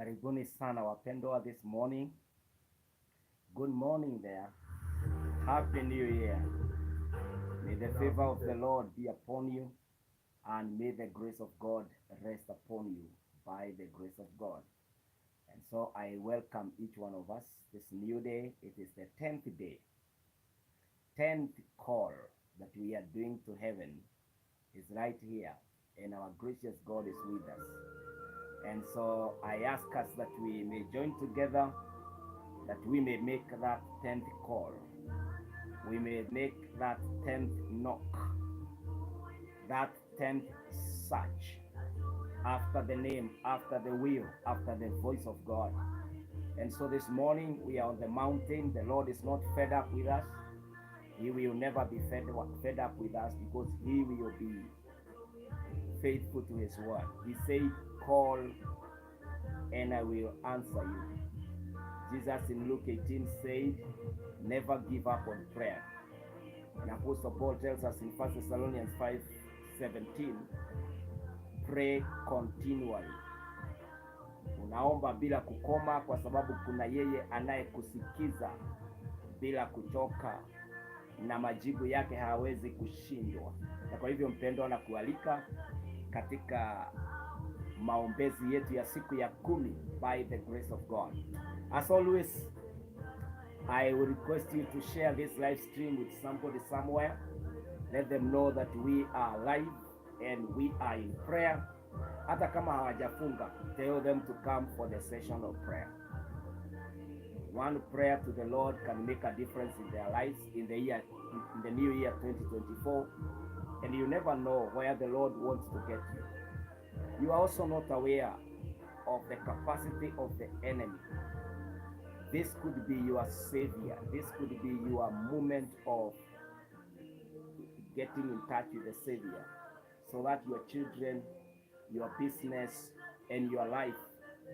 Karibuni sana wapendwa this morning. Good morning there. Happy New Year. May the favor of the Lord be upon you and may the grace of God rest upon you by the grace of God. And so I welcome each one of us this new day. It is the 10th day. 10th call that we are doing to heaven is right here, and our gracious God is with us. And so I ask us that we may join together, that we may make that 10th call. We may make that 10th knock, that 10th search after the name, after the will, after the voice of God. And so this morning we are on the mountain. The Lord is not fed up with us. He will never be fed up with us, because he will be faithful to his word. He said, call and I will answer you. Jesus in Luke 18 said, never give up on prayer. And Apostle Paul tells us in 1 Thessalonians 5:17, pray continually. Unaomba bila kukoma, kwa sababu kuna yeye anayekusikiza bila kuchoka, na majibu yake hawezi kushindwa. Na kwa hivyo mpendwa, na kualika katika maombezi yetu ya siku ya 10 by the grace of God. As always, I will request you to share this live stream with somebody somewhere. Let them know that we are live and we are in prayer. Hata kama hawajafunga, tell them to come for the session of prayer. One prayer to the Lord can make a difference in their lives in the new year 2024, and you never know where the Lord wants to get you. You are also not aware of the capacity of the enemy. This could be your savior. This could be your moment of getting in touch with the Savior, so that your children, your business, and your life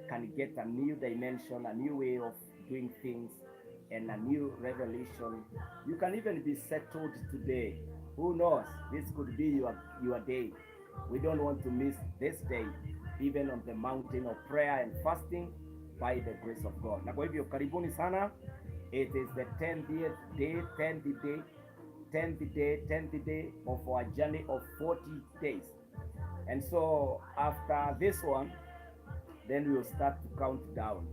can get a new dimension, a new way of doing things, and a new revelation. You can even be settled today. Who knows? This could be your day. We don't want to miss this day, even on the mountain of prayer and fasting by the grace of God. Na kwa hivyo karibuni sana. It is the 10th day of our journey of 40 days. And so after this one, then we'll start to count down.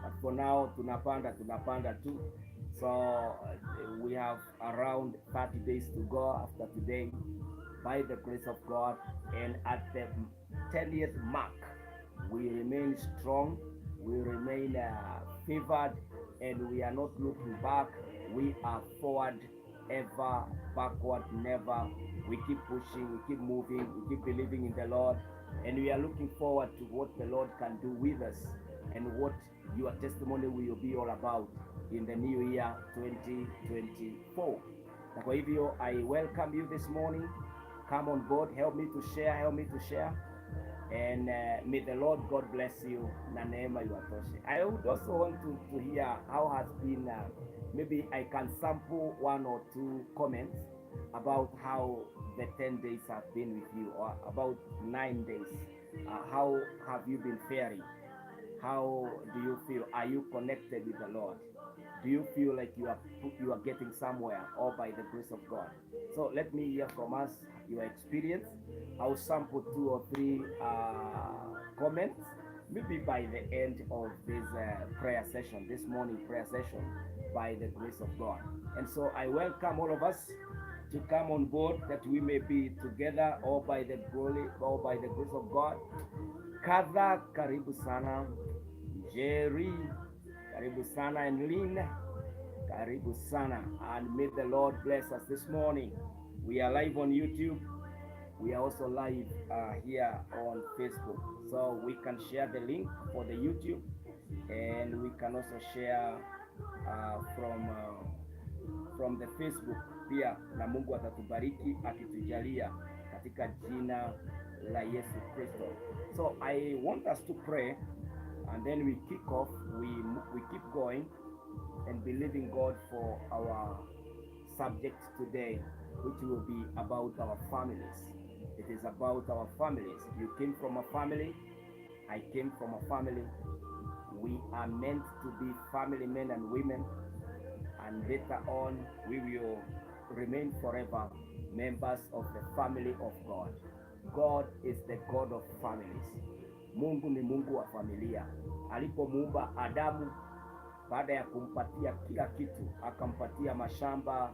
But for now, tunapanda tu. So we have around 30 days to go after today by the grace of God. And at the 10th mark, we remain strong, we remain favored, and we are not looking back. We are forward, ever, backward, never. We keep pushing, we keep moving, we keep believing in the Lord, and we are looking forward to what the Lord can do with us and what your testimony will be all about in the new year 2024. Na kwa hivyo, I welcome you this morning. Come on board, help me to share. And may the Lord God bless you. Na neema iwatoshe. I would also want to hear how has been, maybe I can sample 1 or 2 comments about how the 10 days have been with you, or about 9 days. How have you been faring? How do you feel? Are you connected with the Lord? Do you feel like you are getting somewhere, all by the grace of God? So let me hear from us your experience. I'll sample 2 or 3 comments, maybe by the end of this prayer session, this morning prayer session, by the grace of God. And so I welcome all of us to come on board, that we may be together, all by the glory, all by the grace of God. Kadha, karibu sana. Jerry, karibu sana. And Lynn, karibu sana. And may the Lord bless us this morning. We are live on YouTube. We are also live here on Facebook. So we can share the link for the YouTube, and we can also share from the Facebook pia, na Mungu atatubariki akitujalia katika jina la Yesu Kristo. So I want us to pray, and then we kick off. We keep going and believing God for our subject today, which will be about our families. It is about our families. You came from a family, I came from a family. We are meant to be family men and women, and later on we will remain forever members of the family of God. God is the God of families. Mungu ni Mungu wa familia. Alipomuumba Adamu, baada ya kumpatia kila kitu, akampatia mashamba,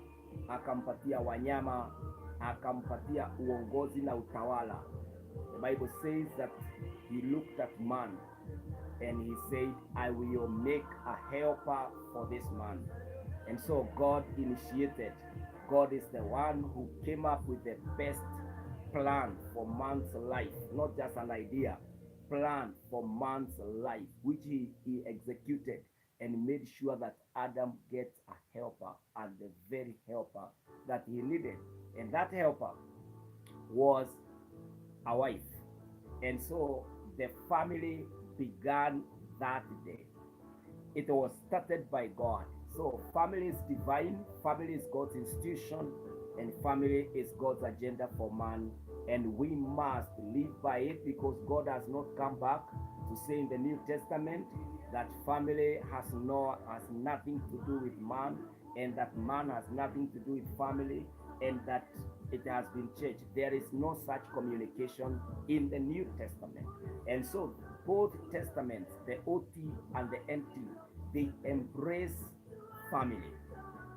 akampatia wanyama, akampatia uongozi na utawala. The Bible says that he looked at man and he said, I will make a helper for this man. And so God initiated. God is the one who came up with the best plan for man's life, not just an idea, plan for man's life, which he executed and made sure that Adam gets a helper, and the very helper that he needed. And that helper was a wife. And so the family began that day. It was started by God. So family is divine, family is God's institution, and family is God's agenda for man. And we must live by it, because God has not come back to say in the New Testament that family has nothing to do with man, and that man has nothing to do with family, and that it has been changed. There is no such communication in the New Testament. And so both testaments, the OT and the NT, they embrace family,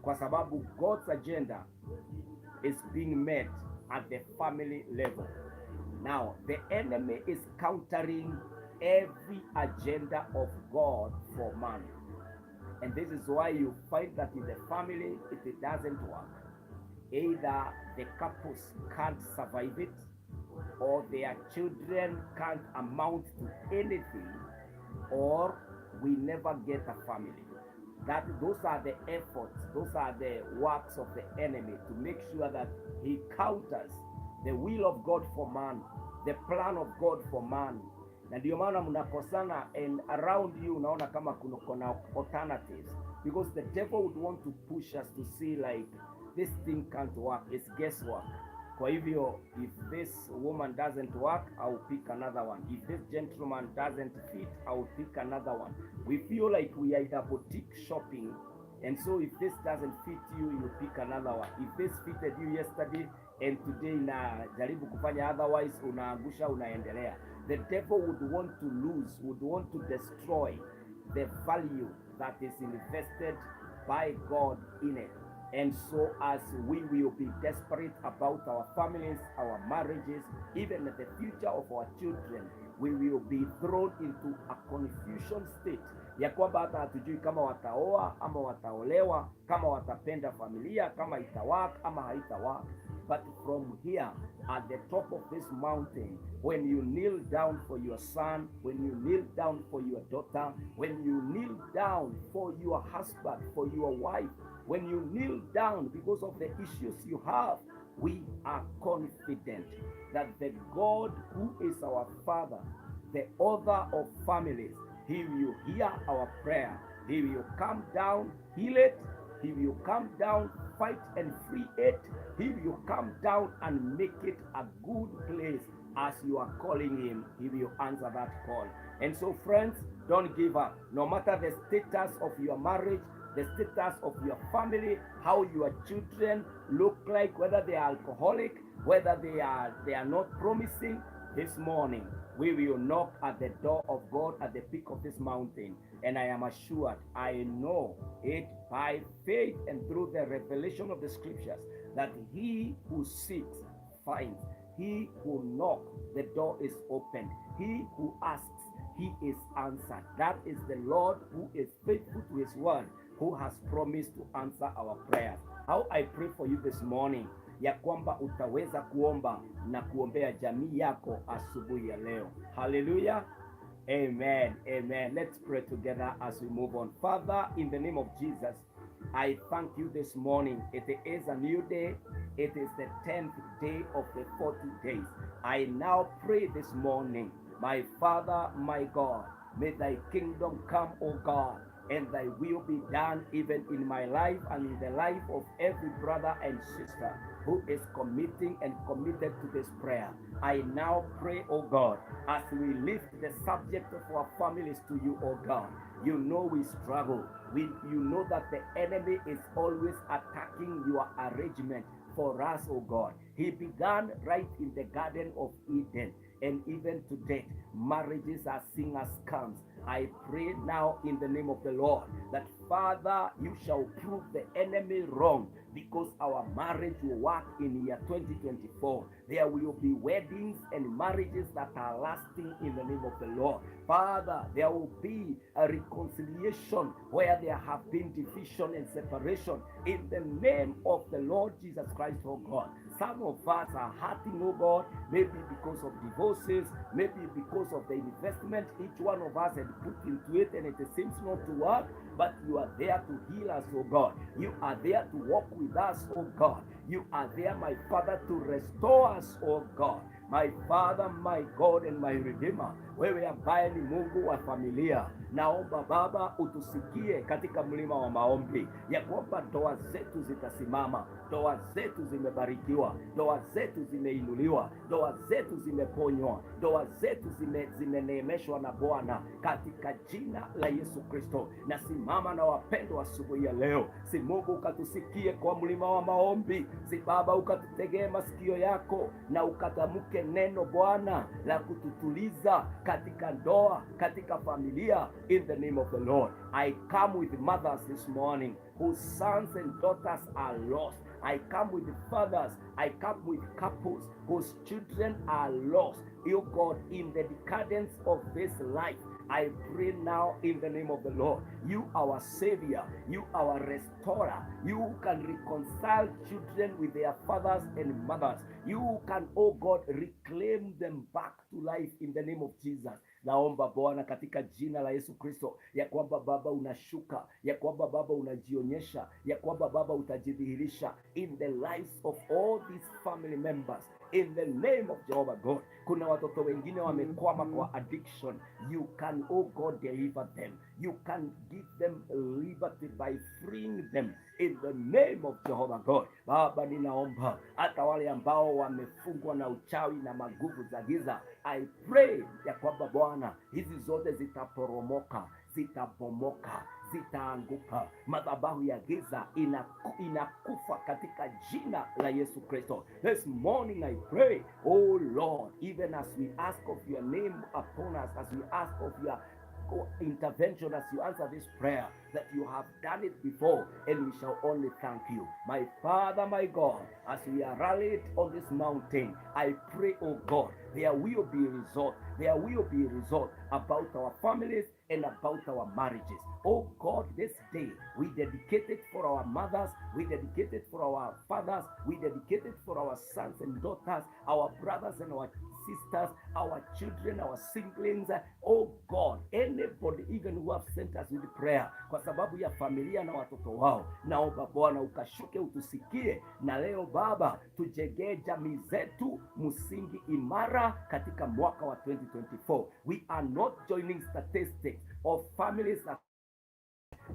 kwa sababu God's agenda is being met at the family level. Now the enemy is countering every agenda of God for man, and this is why you find that in the family it doesn't work. Either the couples can't survive it, or their children can't amount to anything, or we never get a family. Those are the efforts, those are the works of the enemy to make sure that he counters the will of God for man, the plan of God for man. Na ndio maana mnakosana, and around you unaona kama kuna alternatives, because the devil would want to push us to see like this thing can't work, it's guesswork. Kwa hivyo, if this woman doesn't work, I'll pick another one. If this gentleman doesn't fit, I'll pick another one. We feel like we are in a boutique shopping, and so if this doesn't fit you, you pick another one. If this fitted you yesterday and today jaribu kufanya otherwise, unaangusha, unaendelea. The devil would want to lose, would want to destroy the value that is invested by God in it. And so as we will be desperate about our families, our marriages, even the future of our children, we will be thrown into a confusion state ya kwamba hata hatujui kama wataoa ama wataolewa, kama watapenda familia, kama itawak ama haitawak. But from here, at the top of this mountain, when you kneel down for your son, when you kneel down for your daughter, when you kneel down for your husband, for your wife, when you kneel down because of the issues you have, we are confident that the God who is our Father, the author of families, he will hear our prayer. He will come down, heal it. He will come down, fight and free it. He will come down and make it a good place. As you are calling him, he will answer that call. And so friends, don't give up. No matter the status of your marriage, the status of your family, how your children look like, whether they are alcoholic, whether they are not promising, this morning we will knock at the door of God at the peak of this mountain. And I am assured, I know it by faith and through the revelation of the scriptures, that he who seeks finds. He who knocks, the door is opened. He who asks, he is answered. That is the Lord who is faithful to his word, who has promised to answer our prayers. How I pray for you this morning, ya kwamba utaweza kuomba na kuombea jamii yako asubuhi ya leo. Hallelujah. Amen. Amen. Let's pray together as we move on. Father, in the name of Jesus, I thank you this morning. It is a new day. It is the 10th day of the 40 days. I now pray this morning, my Father, my God, may thy kingdom come, O God, and thy will be done even in my life and in the life of every brother and sister who is committing and committed to this prayer. I now pray, oh God, as we lift the subject of our families to you, oh God. You know we struggle. You know that the enemy is always attacking your arrangement for us, oh God. He began right in the Garden of Eden, and even today, marriages are seen as scams. I pray now in the name of the Lord that, Father, you shall prove the enemy wrong, because our marriage will work in year 2024. There will be weddings and marriages that are lasting in the name of the Lord. Father, there will be a reconciliation where there have been division and separation in the name of the Lord Jesus Christ, oh God. Some of us are hurting, oh God, maybe because of divorces, maybe because of the investment each one of us had put into it and it seems not to work, but you are there to heal us, oh God. You are there to walk with us, oh God. You are there, my Father, to restore us, oh God. My Father, my God and my Redeemer, wewe ambaye ni Mungu wa familia, naomba Baba utusikie katika mlima wa maombi, ya kwamba ndoa zetu zitasimama, ndoa zetu zimebarikiwa, ndoa zetu zimeinuliwa, ndoa zetu zimeponywa, ndoa zetu zimeneemeshwa na Bwana katika jina la Yesu Kristo. Na simama na wapendwa asubuhi ya leo, si Mungu ukatusikie kwa mlima wa maombi, si Baba ukatutegee masikio yako na ukatamke neno Bwana la kututuliza katika ndoa, katika familia, in the name of the Lord. I come with mothers this morning whose sons and daughters are lost. I come with fathers, I come with couples whose children are lost. You God, in the decadence of this life, I pray now in the name of the Lord. You our Savior, you our restorer, you can reconcile children with their fathers and mothers. You can, oh God, reclaim them back to life in the name of Jesus. Naomba Bwana katika jina la Yesu Kristo, ya kwamba Baba unashuka, ya kwamba Baba unajionyesha, ya kwamba Baba utajidhihirisha in the lives of all these family members. In the name of Jehovah God. Kuna watoto wengine wamekwama kwa addiction. You can, oh God, deliver them. You can give them liberty by freeing them in the name of Jehovah God. Baba, ninaomba hata wale ambao wamefungwa na uchawi na maguvu za giza, I pray ya kwamba Bwana hizi zote zitaporomoka, zitabomoka, zitaanguka. Madhabahu ya giza inakufa katika jina la Yesu Kristo. This morning I pray, oh Lord, even as we ask of your name upon us, as we ask of your intervention, as you answer this prayer, that you have done it before, and we shall only thank you. My Father, my God, as we are rallied on this mountain, I pray, oh God, there will be a result. There will be a result about our families and about our marriages. Oh God, this day we dedicate it for our mothers, we dedicate it for our fathers, we dedicate it for our sons and daughters, our brothers and our sisters, our children, our siblings. Oh God, anybody even who have sent us with prayer kwa sababu ya familia na watoto wao, naomba Bwana ukashuke utusikie, na leo Baba tujengee jamii zetu msingi imara katika mwaka wa 2024. We are not joining statistics of families that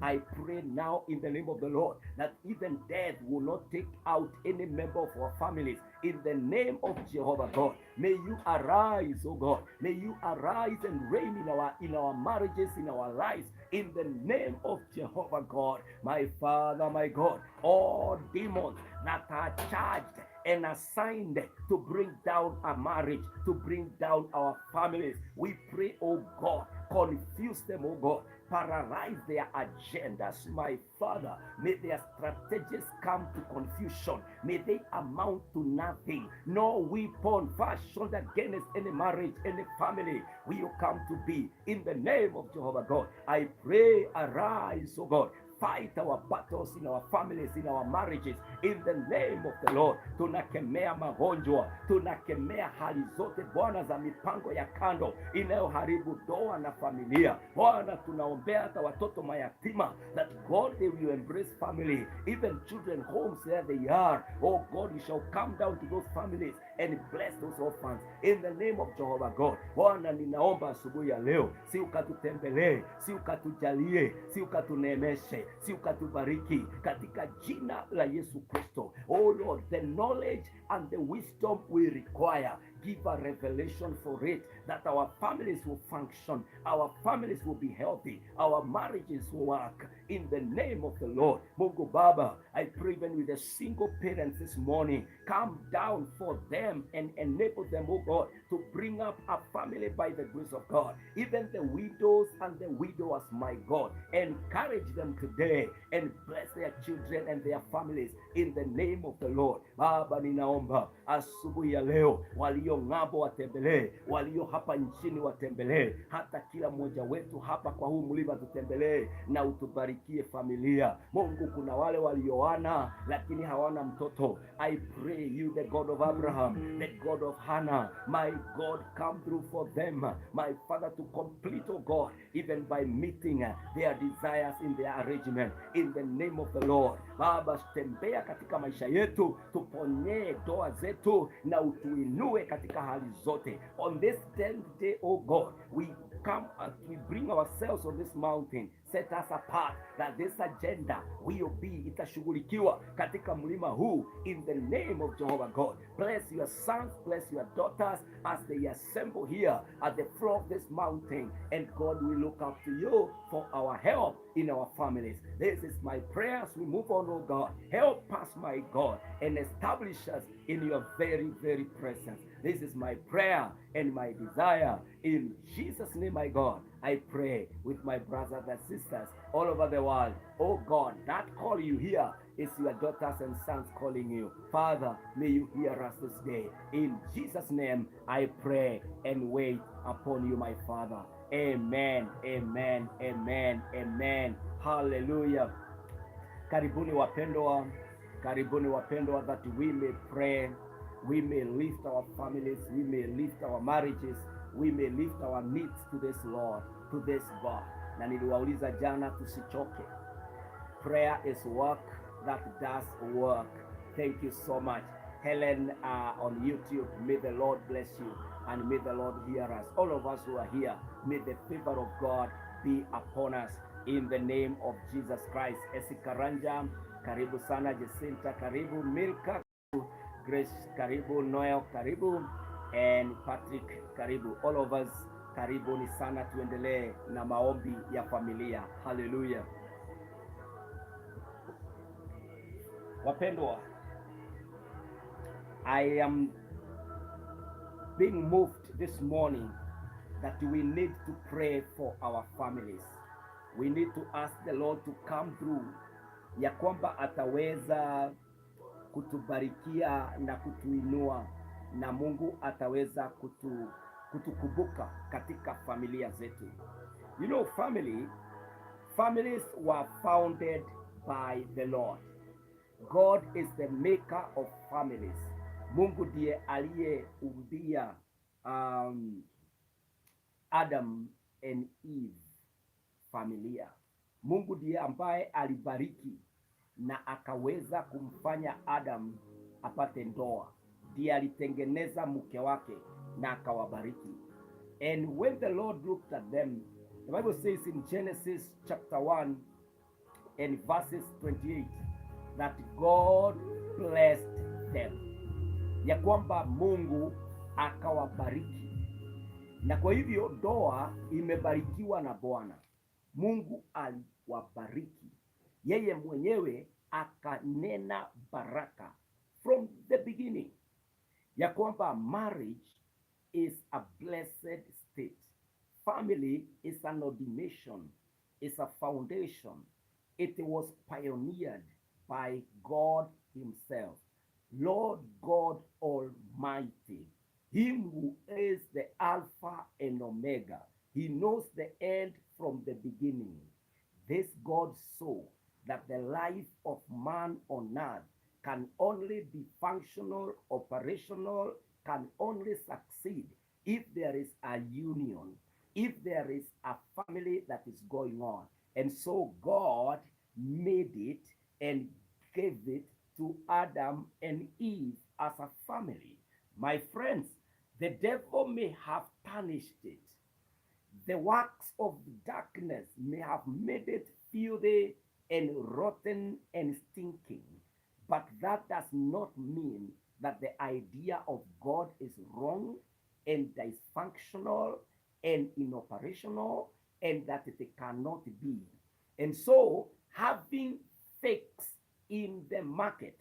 I pray now in the name of the Lord that even death will not take out any member of our families. In the name of Jehovah God, may you arise, oh God. May you arise and reign in our marriages, in our lives. In the name of Jehovah God, my Father, my God, all demons that are charged and assigned to bring down our marriage, to bring down our families, we pray, oh God, confuse them, oh God. Paralyze their agendas, my Father. May their strategies come to confusion. May they amount to nothing. No weapon fashioned against any marriage, any family will come to be. In the name of Jehovah God, I pray, arise, oh God. fight our battles in our families, in our marriages, in the name of the Lord. Tunakemea magonjwa, tunakemea hali zote Bwana za mipango ya kando inayoharibu ndoa na familia. Bwana, tunaombea hata watoto mayatima, that God, they will embrace family, even children homes where they are. Oh God, you shall come down to those families and bless those orphans in the name of Jehovah God. Bwana, ninaomba asubuhi ya leo, si ukatutembelee, si ukatujalie, si ukatuneemeshe, si ukatubariki katika jina la Yesu Kristo. Oh Lord, the knowledge and the wisdom we require, give a revelation for it, that our families will function, our families will be healthy, our marriages will work in the name of the Lord. Mungu Baba, I pray even with the single parents this morning, come down for them and enable them, oh God, to bring up a family by the grace of God. Even the widows and the widowers, my God, encourage them today and bless their children and their families in the name of the Lord. Baba, ninaomba asubuhi ya leo, walio ng'ambo watembelee, walio hapa nchini watembelee, hata kila mmoja wetu hapa kwa huu mlima tutembelee na utubarikie familia. Mungu, kuna wale walioana lakini hawana mtoto. I pray you, the God of Abraham, the God of Hannah, my God, come through for them, my Father, to complete, oh God, even by meeting their desires in their arrangement in the name of the Lord. Baba, tembea katika maisha yetu, tuponye ndoa zetu na utuinue katika hali zote. On this 10th day, oh God, we come as we bring ourselves on this mountain. Set us apart that this agenda will be itashughulikiwa katika mlima huu in the name of Jehovah God. Bless your sons, bless your daughters as they assemble here at the floor of this mountain, and God, will look up to you for our help in our families. This is my prayer as we move on, oh God. Help us, my God, and establish us in your very, very presence. This is my prayer and my desire. In Jesus' name, my God, I pray with my brothers and sisters all over the world. Oh God, that call you here is your daughters and sons calling you. Father, may you hear us this day. In Jesus' name, I pray and wait upon you, my Father. Amen, amen, amen, amen. Hallelujah. Karibuni wapendwa, that we may pray, we may lift our families, we may lift our marriages, we may lift our needs to this Lord, to this God. Na niliwauliza jana tusichoke. Prayer is work that does work. Thank you so much. Helen on YouTube, may the Lord bless you and may the Lord hear us. All of us who are here, may the favor of God be upon us in the name of Jesus Christ. Esikaranja, karibu sana. Jacinta, karibu. Milka, Grace, karibu. Noel, karibu. And Patrick, karibu. All of us, karibuni sana. Tuendelee na maombi ya familia. Hallelujah. Wapendwa, I am being moved this morning that we need to pray for our families. We need to ask the Lord to come through, ya kwamba ataweza kutubarikia na kutuinua, na Mungu ataweza kutukumbuka katika familia zetu. You know, families were founded by the Lord. God is the maker of families. Mungu ndiye aliyeumbia Adam and Eve familia. Mungu ndiye ambaye alibariki na akaweza kumfanya Adam apate ndoa. Ndiye alitengeneza mke wake na akawabariki. And when the Lord looked at them, the Bible says in Genesis chapter 1 and verses 28 that God blessed them, ya kwamba Mungu akawabariki. Na kwa hivyo ndoa imebarikiwa na Bwana. Mungu aliwabariki, yeye mwenyewe akanena baraka from the beginning, ya kwamba marriage is a blessed state. Family is an ordination, is a foundation. It was pioneered by God himself, Lord God Almighty, him who is the Alpha and Omega. He knows the end from the beginning. This God saw that the life of man on earth can only be functional, operational, can only succeed if there is a union, if there is a family that is going on. And so God made it and gave it to Adam and Eve as a family. My friends, the devil may have tarnished it. The works of darkness may have made it filthy and rotten and stinking, but that does not mean that the idea of God is wrong and dysfunctional and inoperational and that it cannot be. And so, having fakes in the market,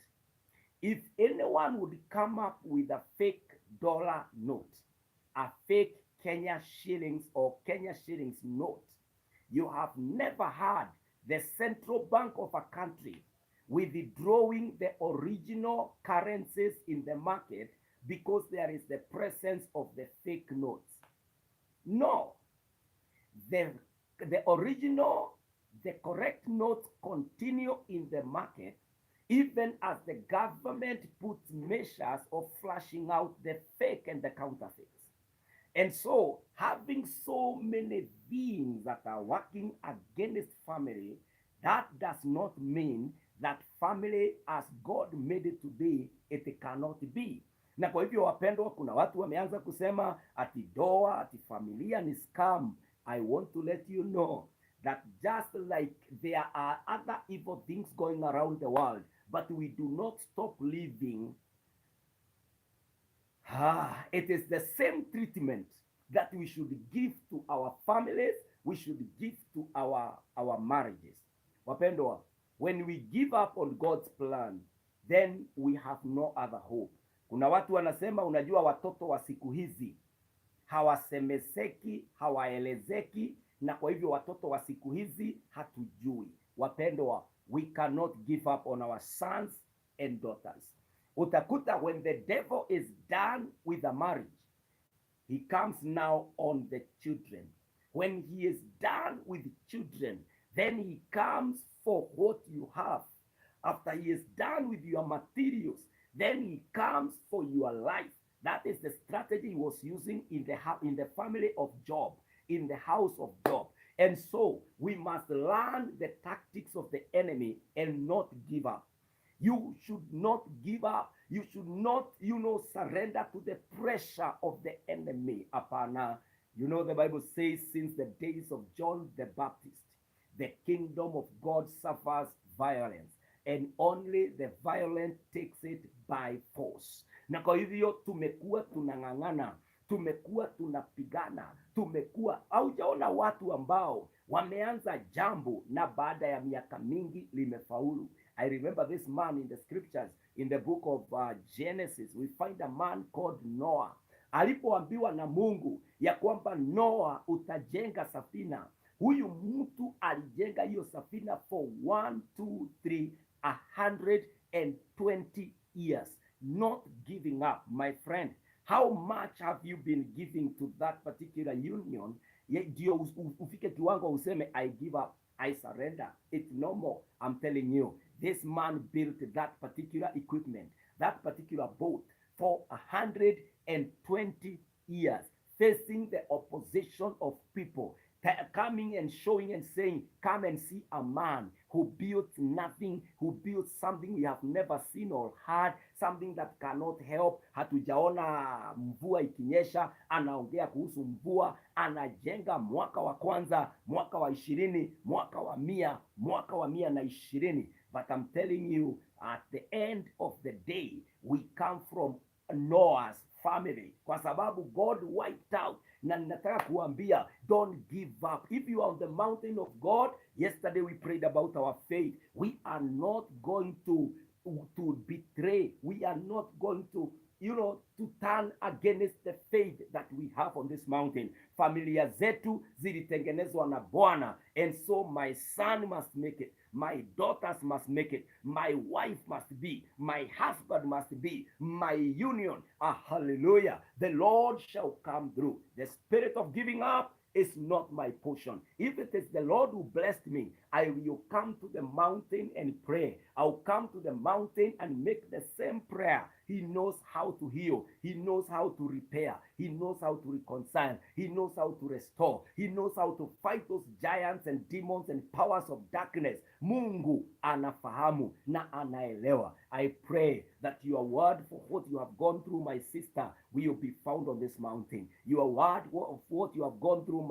if anyone would come up with a fake dollar note, a fake Kenya shillings or Kenya shillings note, you have never heard the central bank of a country withdrawing the original currencies in the market because there is the presence of the fake notes. No, the original, the correct notes continue in the market even as the government puts measures of flashing out the fake and the counterfeits. And so, having so many beings that are working against family, that does not mean that family as God made it to be, it cannot be. Na kwa hivyo wapendwa, kuna watu wameanza kusema ati doa, ati familia ni scam. I want to let you know that just like there are other evil things going around the world, but we do not stop living. It is the same treatment that we should give to our families, we should give to our marriages. Wapendwa, when we give up on God's plan, then we have no other hope. Kuna watu wanasema, unajua watoto wa siku hizi hawasemeseki, hawaelezeki, na kwa hivyo watoto wa siku hizi hatujui. Wapendwa, we cannot give up on our sons and daughters. Utakuta when the devil is done with a marriage, he comes now on the children. When he is done with children, then he comes for what you have. After he is done with your materials, then he comes for your life. That is the strategy he was using in the family of Job, in the house of Job. And so we must learn the tactics of the enemy and not give up. You should not give up. You should not, surrender to the pressure of the enemy. Apana. The Bible says, since the days of John the Baptist, the kingdom of God suffers violence, and only the violent takes it by force. Na kwa hivyo tumekuwa tunang'ang'ana, tumekuwa tunapigana, haujaona watu ambao wameanza jambo na baada ya miaka mingi limefaulu. I remember this man in the scriptures, in the book of Genesis, we find a man called Noah. Alipoambiwa na Mungu ya kwamba Noah utajenga safina, huyu mtu alijenga hiyo safina for 120 years, not giving up. My friend, how much have you been giving to that particular union? Ndio ufike kiwango useme I give up, I surrender. It's no more. I'm telling you, this man built that particular equipment, that particular boat for 120 years, facing the opposition of people, coming and showing and saying, come and see a man who built nothing, who built something we have never seen or heard, something that cannot help. Hatujaona mvua ikinyesha, anaongea kuhusu mvua, anajenga mwaka wa kwanza, mwaka wa 20, mwaka wa 100, mwaka wa 120. But I'm telling you, at the end of the day, we come from Noah's family, kwa sababu God wiped out. Na ninataka kuambia, don't give up. If you are on the mountain of God, yesterday we prayed about our faith. We are not going to betray. We are not going to turn against the faith that we have on this mountain. Familia zetu zilitengenezwa na Bwana, and so my son must make it, my daughters must make it, my wife must be, my husband must be, my union. Hallelujah. The Lord shall come through. The spirit of giving up is not my portion. If it is the Lord who blessed me, I will come to the mountain and pray. I'll come to the mountain and make the same prayer. He knows how to heal. He knows how to repair. He knows how to reconcile. He knows how to restore. He knows how to fight those giants and demons and powers of darkness. Mungu anafahamu na anaelewa. I pray that your word for what you have gone through, my sister, will be found on this mountain. Your word of what you have gone through,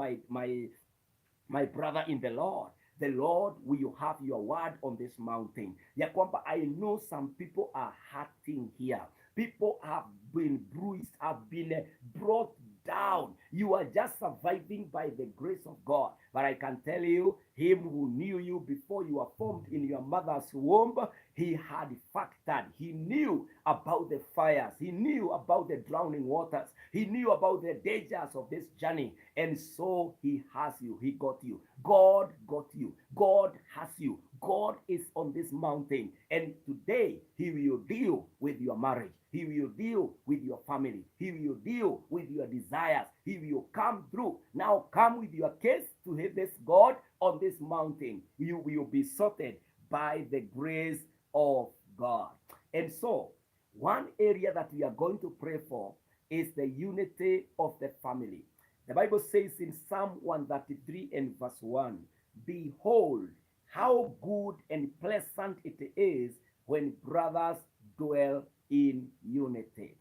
my brother in the Lord. The Lord will have your word on this mountain. Ya kwamba I know some people are hurting here. People have been bruised, have been brought down. You are just surviving by the grace of God. But I can tell you, him who knew you before you were formed in your mother's womb, he had factored. He knew about the fires. He knew about the drowning waters. He knew about the dangers of this journey. And so he has you. He got you. God got you. God has you. God is on this mountain. And today, he will deal with your marriage. He will deal with your family. He will deal with your desires. He will come through. Now come with your case to this God on this mountain. You will be sorted by the grace of God. And so, one area that we are going to pray for is the unity of the family. The Bible says in Psalm 133 and verse 1, behold, how good and pleasant it is when brothers dwell in unity.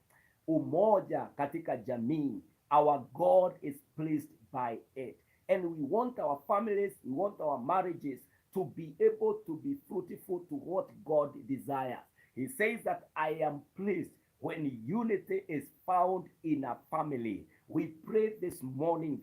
Umoja katika jamii. Our God is pleased by it. And we want our families, we want our marriages to be able to be fruitful to what God desires. He says that I am pleased when unity is found in a family. We pray this morning,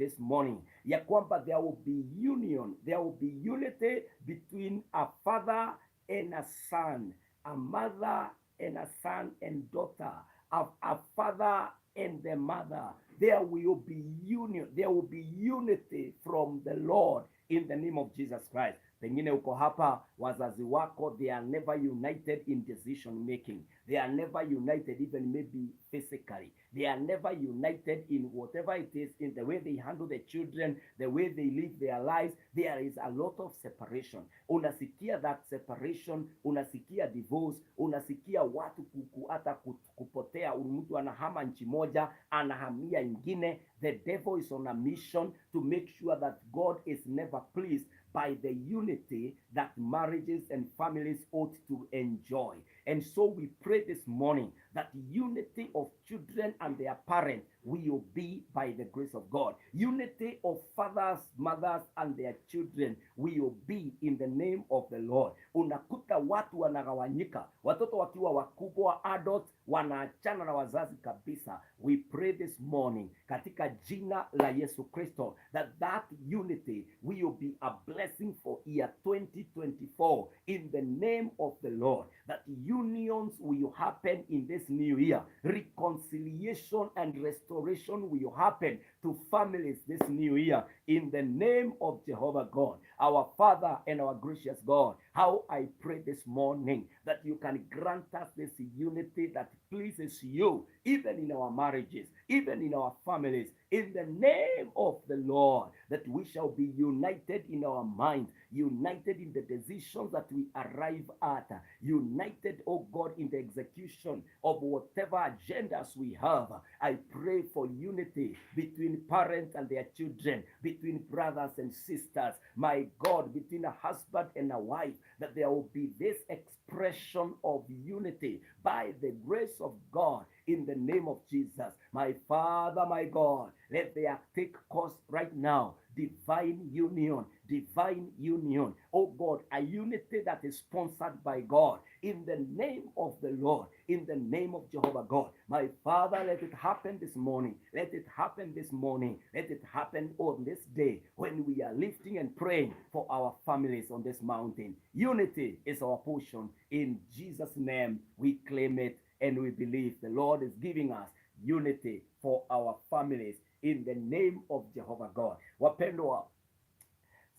ya kwamba there will be union, there will be unity between a father and a son, a mother and a son and daughter, a father and the mother. There will be union, there will be unity from the Lord in the name of Jesus Christ. Pengine uko hapa, wazazi wako, they are never united in decision making. They are never united even maybe physically. They are never united in whatever it is, in the way they handle the children, the way they live their lives. There is a lot of separation. Unasikia that separation, unasikia divorce, unasikia watu hata kupotea, mtu anahama nchi moja, anahamia ingine. The devil is on a mission to make sure that God is never pleased by the unity that marriages and families ought to enjoy. And so we pray this morning that unity of children and their parents will be by the grace of God. Unity of fathers, mothers, and their children will be in the name of the Lord. Unakuta watu wanagawanyika, watoto wakiwa wakubwa, adults wanaachana na wazazi kabisa. We pray this morning katika jina la Yesu Kristo that unity will be a blessing for year 2024 in the name of the Lord. That unions will happen in this new year. Reconciliation and restoration will happen to families this new year in the name of Jehovah God, our Father and our gracious God. How I pray this morning that you can grant us this unity that pleases you, even in our marriages, even in our families, in the name of the Lord, that we shall be united in our mind, united in the decisions that we arrive at, united, oh God, in the execution of whatever agendas we have. I pray for unity between parents and their children, between brothers and sisters, my God, between a husband and a wife, that there will be this expression of unity by the grace of God in the name of Jesus. My Father, my God, let there take course right now. Divine union, divine union. Oh God, a unity that is sponsored by God in the name of the Lord, in the name of Jehovah God. My Father, let it happen this morning. Let it happen this morning. Let it happen on this day when we are lifting and praying for our families on this mountain. Unity is our portion. In Jesus' name, we claim it and we believe the Lord is giving us unity for our families in the name of Jehovah God. Wapendwa,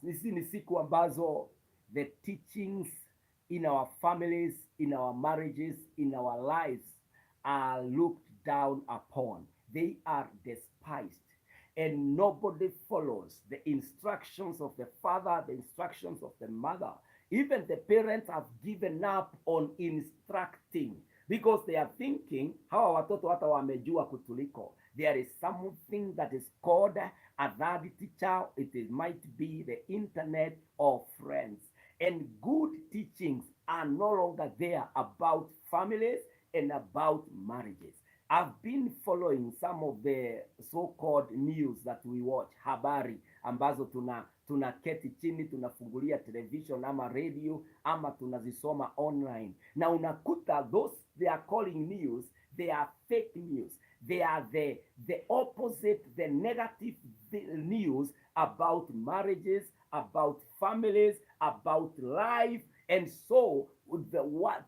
hizi ni siku ambazo the teachings in our families, in our marriages, in our lives are looked down upon. They are despised. and nobody follows the instructions of the father, the instructions of the mother. Even the parents have given up on instructing because they are thinking hawa watoto hata wamejua kutuliko. There is something that is called a third teacher. Might be the internet or friends. And good teachings are no longer there about families and about marriages. I've been following some of the so-called news that we watch, habari ambazo tunaketi chini, tunafungulia television ama radio ama tunazisoma online, na unakuta those they are calling news, they are fake news. They are the opposite, the negative news about marriages, about families, about life. And so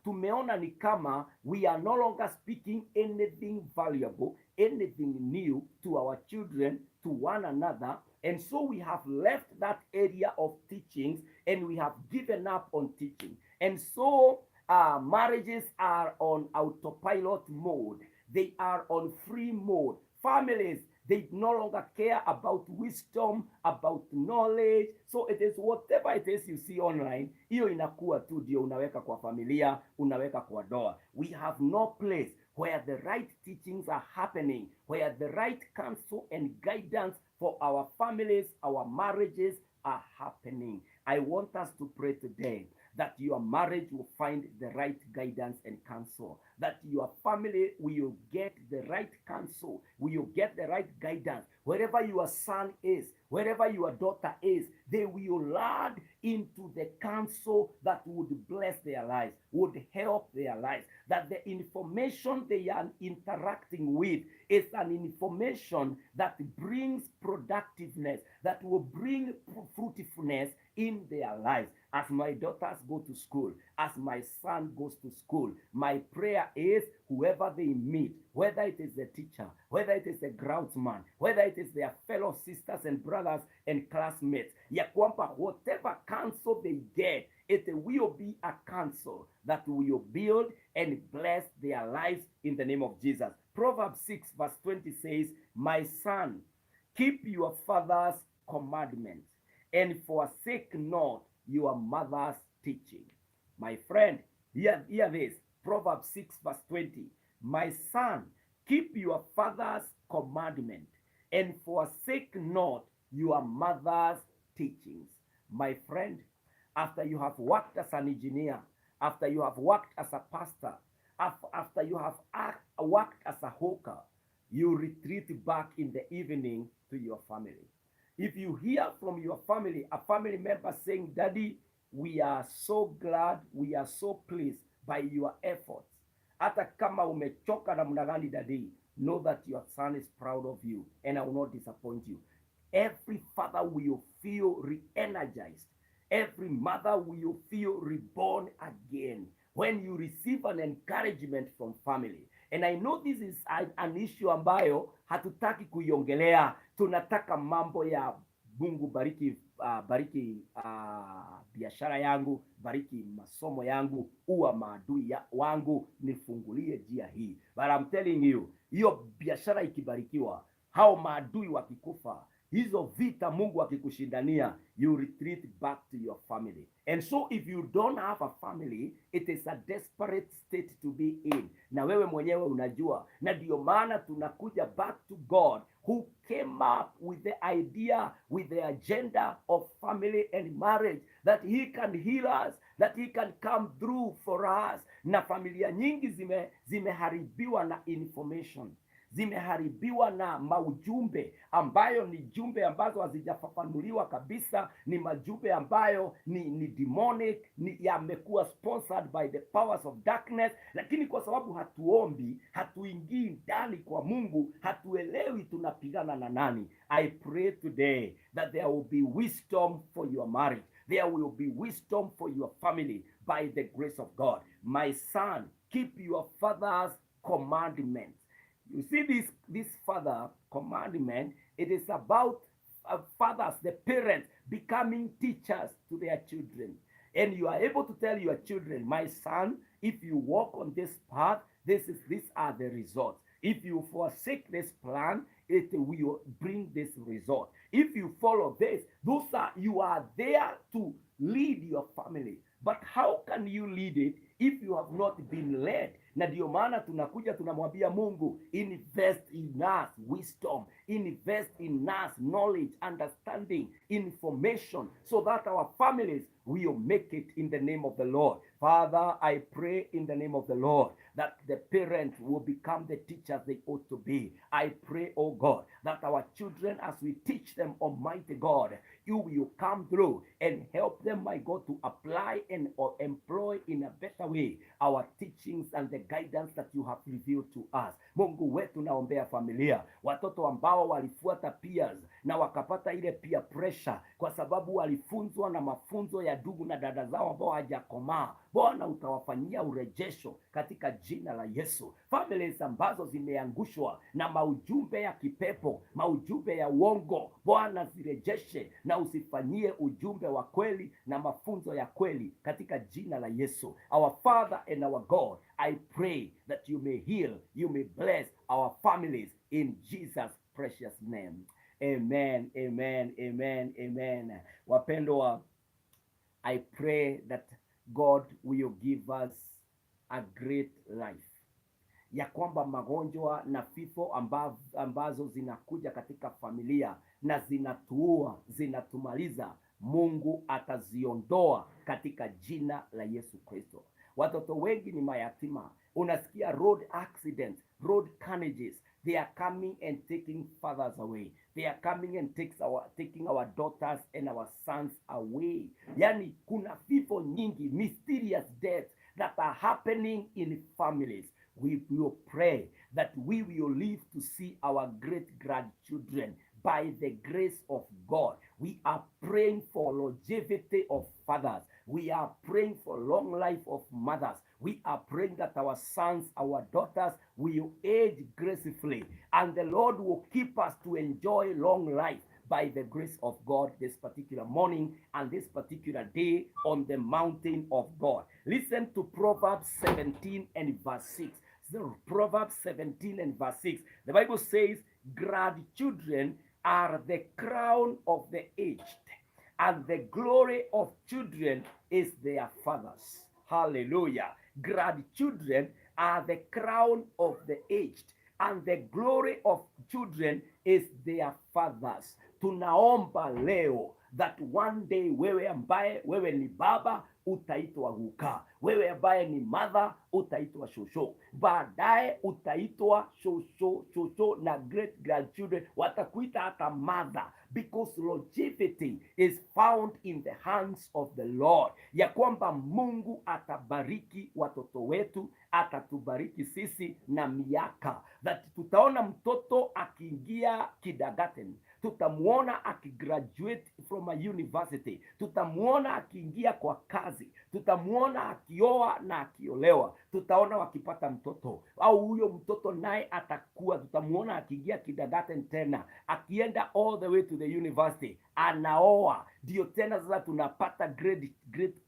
tumeona ni kama we are no longer speaking anything valuable, anything new to our children, to one another. And so we have left that area of teachings and we have given up on teaching. And so marriages are on autopilot mode. They are on free mode. Families, they no longer care about wisdom, about knowledge. So it is whatever it is you see online, hiyo inakuwa tu ndio unaweka kwa familia, unaweka kwa doa. We have no place where the right teachings are happening, where the right counsel and guidance for our families, our marriages are happening. I want us to pray today that your marriage will find the right guidance and counsel, that your family will get the right counsel, will get the right guidance. Wherever your son is, wherever your daughter is, they will learn into the counsel that would bless their lives, would help their lives, that the information they are interacting with is an information that brings productiveness, that will bring fruitfulness in their lives. As my daughters go to school, as my son goes to school, my prayer is whoever they meet, whether it is the teacher, whether it is a groundsman, whether it is their fellow sisters and brothers and classmates, ya kwamba whatever counsel they get, it will be a counsel that will build and bless their lives in the name of Jesus. Proverbs 6 verse 20 says, my son, keep your father's commandments and forsake not your mother's teaching. My friend, hear this. Proverbs 6 verse 20. My son, keep your father's commandment and forsake not your mother's teachings. My friend, after you have worked as an engineer, after you have worked as a pastor, after you have worked as a hawker, you retreat back in the evening to your family. If you hear from your family, a family member saying, Daddy, we are so glad, we are so pleased by your efforts. Hata kama umechoka namna gani, Daddy, know that your son is proud of you and I will not disappoint you. Every father will feel re-energized. Every mother will feel reborn again when you receive an encouragement from family. And I know this is an issue ambayo hatutaki kuiongelea. Tunataka mambo ya Mungu bariki biashara yangu, bariki masomo yangu, uwa maadui wangu, nifungulie njia hii. But I'm telling you, hiyo biashara ikibarikiwa, hao maadui wakikufa, hizo vita Mungu akikushindania, you retreat back to your family. And so if you don't have a family, it is a desperate state to be in. Na wewe mwenyewe unajua. Na ndio maana tunakuja back to God who came up with the idea, with the agenda of family and marriage, that he can heal us, that he can come through for us. Na familia nyingi zimeharibiwa na information, zimeharibiwa na maujumbe ambayo ni jumbe ambazo hazijafafanuliwa kabisa, ni majumbe ambayo ni demonic, yamekuwa sponsored by the powers of darkness. Lakini kwa sababu hatuombi, hatuingii ndani kwa Mungu, hatuelewi tunapigana na nani. I pray today that there will be wisdom for your marriage, there will be wisdom for your family by the grace of God. My son, keep your father's commandments. You see this father commandment, it is about fathers, the parents, becoming teachers to their children. And you are able to tell your children, my son, if you walk on this path, these are the results. If you forsake this plan, it will bring this result. If you follow this, you are there to lead your family. But how can you lead it if you have not been led? Na ndio maana tunakuja tunamwambia Mungu, invest in us wisdom, invest in us knowledge, understanding, information, so that our families will make it in the name of the Lord. Father, I pray in the name of the Lord that the parents will become the teachers they ought to be. I pray, oh God, that our children, as we teach them, Almighty God, you will come through and help them, my God, to apply and or employ in a better way our teachings and the guidance that you have revealed to us. Mungu wetu, naombea familia, watoto ambao walifuata peers na wakapata ile peer pressure kwa sababu walifunzwa na mafunzo ya ndugu na dada zao ambao hawajakomaa. Bwana, utawafanyia urejesho katika jina la Yesu. Families ambazo zimeangushwa na maujumbe ya kipepo, maujumbe ya uongo, Bwana zirejeshe na usifanyie ujumbe wa kweli na mafunzo ya kweli katika jina la Yesu. Our Father and our God, I pray that you may heal, you may bless our families in Jesus' precious name. Amen, amen, amen, amen. Wapendwa, I pray that God will give us a great life, ya kwamba magonjwa na vifo ambazo zinakuja katika familia na zinatuua, zinatumaliza, Mungu ataziondoa katika jina la Yesu Kristo. Watoto wengi ni mayatima. Unasikia road accidents, road carnages. They are coming and taking fathers away. They are coming and taking our daughters and our sons away. Yani kuna vifo nyingi, mysterious deaths that are happening in families. We will pray that we will live to see our great grandchildren by the grace of God. We are praying for longevity of fathers. We are praying for long life of mothers. We are praying that our sons, our daughters will age gracefully, and the Lord will keep us to enjoy long life by the grace of God this particular morning and this particular day on the mountain of God. Listen to Proverbs 17 and verse 6. So Proverbs 17 and verse 6. The Bible says, grandchildren are the crown of the aged, and the glory of children is their fathers. Hallelujah. Grandchildren are the crown of the aged, and the glory of children is their fathers. Tunaomba leo that one day wewe ambaye wewe ni baba utaitwa guka, wewe ambaye ni mother utaitwa shosho, baadaye utaitwa shosho na great grandchildren watakuita hata mother, because longevity is found in the hands of the Lord. Ya kwamba Mungu atabariki watoto wetu, atatubariki sisi na miaka, that tutaona mtoto akiingia kindergarten, tutamuona akigraduate from a university, tutamuona akiingia kwa kazi, tutamuona akioa na akiolewa, tutaona wakipata mtoto, au huyo mtoto naye atakuwa, tutamuona akiingia kindergarten tena, akienda all the way to the university, anaoa, ndio tena sasa tunapata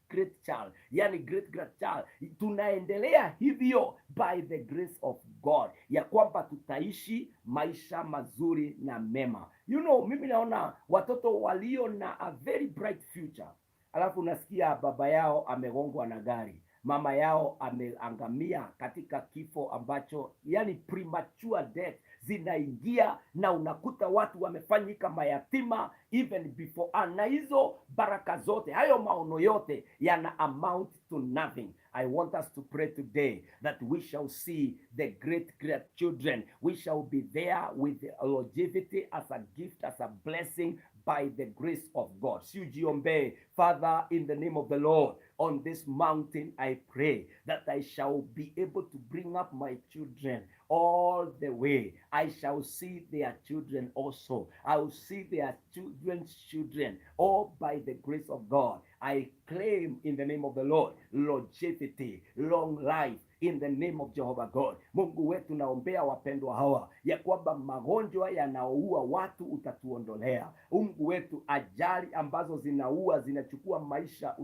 great child, yani great grandchild. Tunaendelea hivyo by the grace of God, ya kwamba tutaishi maisha mazuri na mema. You know, mimi naona watoto walio na a very bright future, alafu unasikia baba yao amegongwa na gari, mama yao ameangamia katika kifo ambacho, yani premature death zinaingia, na unakuta watu wamefanyika mayatima even before. Na hizo baraka zote, hayo maono yote yana amount to nothing. I want us to pray today that we shall see the great grandchildren. We shall be there with the longevity as a gift, as a blessing by the grace of God. Siujiombe. Father, in the name of the Lord, on this mountain I pray that I shall be able to bring up my children all the way. I shall see their children also. I will see their children's children, all by the grace of God. I claim in the name of the Lord longevity, long life in the name of Jehovah God. Mungu wetu, naombea wapendwa hawa ya kwamba magonjwa yanaoua watu utatuondolea. Mungu wetu, ajali ambazo zinaua, zinachukua maisha,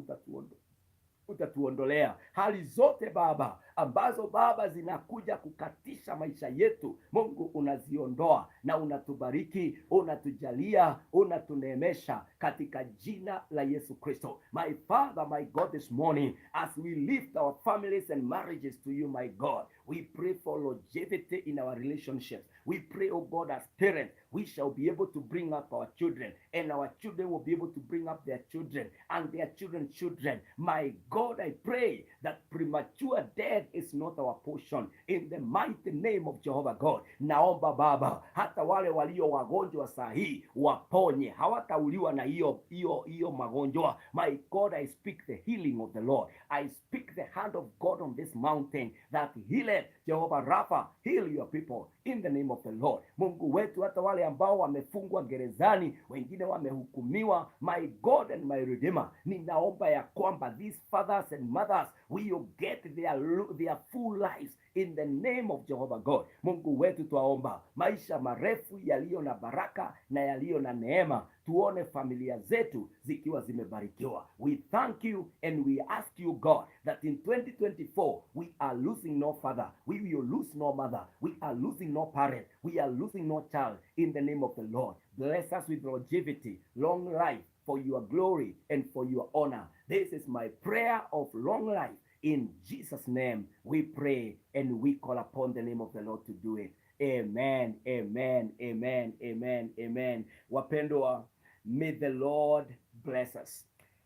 utatuondolea hali zote Baba ambazo Baba zinakuja kukatisha maisha yetu. Mungu unaziondoa na unatubariki, unatujalia, unatuneemesha katika jina la Yesu Kristo. My Father, my God, this morning as we lift our families and marriages to you, my God, we pray for longevity in our relationships. We pray, oh God, as parents, we shall be able to bring up our children, and our children will be able to bring up their children, and their children's children. My God, I pray that premature death is not our portion. In the mighty name of Jehovah God, naomba Baba, hata wale walio wagonjwa saa hii waponye, hawatauliwa na hiyo magonjwa. My God, I speak the healing of the Lord. I speak the hand of God on this mountain that healeth. Jehovah Rapha, heal your people in the name of the Lord. Mungu wetu, hata wale ambao wamefungwa gerezani, wengine wamehukumiwa, my God and my Redeemer, ninaomba ya kwamba these fathers and mothers will get their full lives in the name of Jehovah God. Mungu wetu, twaomba maisha marefu yaliyo na baraka na yaliyo na neema. Tuone familia zetu zikiwa zimebarikiwa. We thank you and we ask you, God, that in 2024 we are losing no father, we will lose no mother, we are losing no parent, we are losing no child in the name of the Lord. Bless us with longevity, long life for your glory and for your honor. This is my prayer of long life. In Jesus' name we pray and we call upon the name of the Lord to do it. Amen, amen, amen, amen, amen. Wapendwa, may the Lord bless us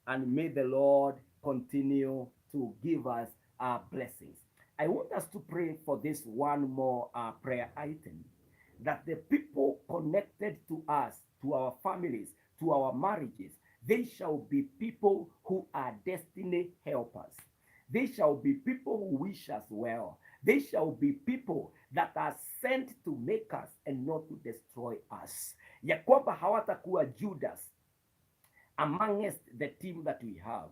and may the Lord continue to give us our blessings. I want us to pray for this one more prayer item, that the people connected to us, to our families, to our marriages, they shall be people who are destiny helpers. They shall be people who wish us well. They shall be people that are sent to make us and not to destroy us. Ya kwamba hawatakuwa Judas amongst the team that we have.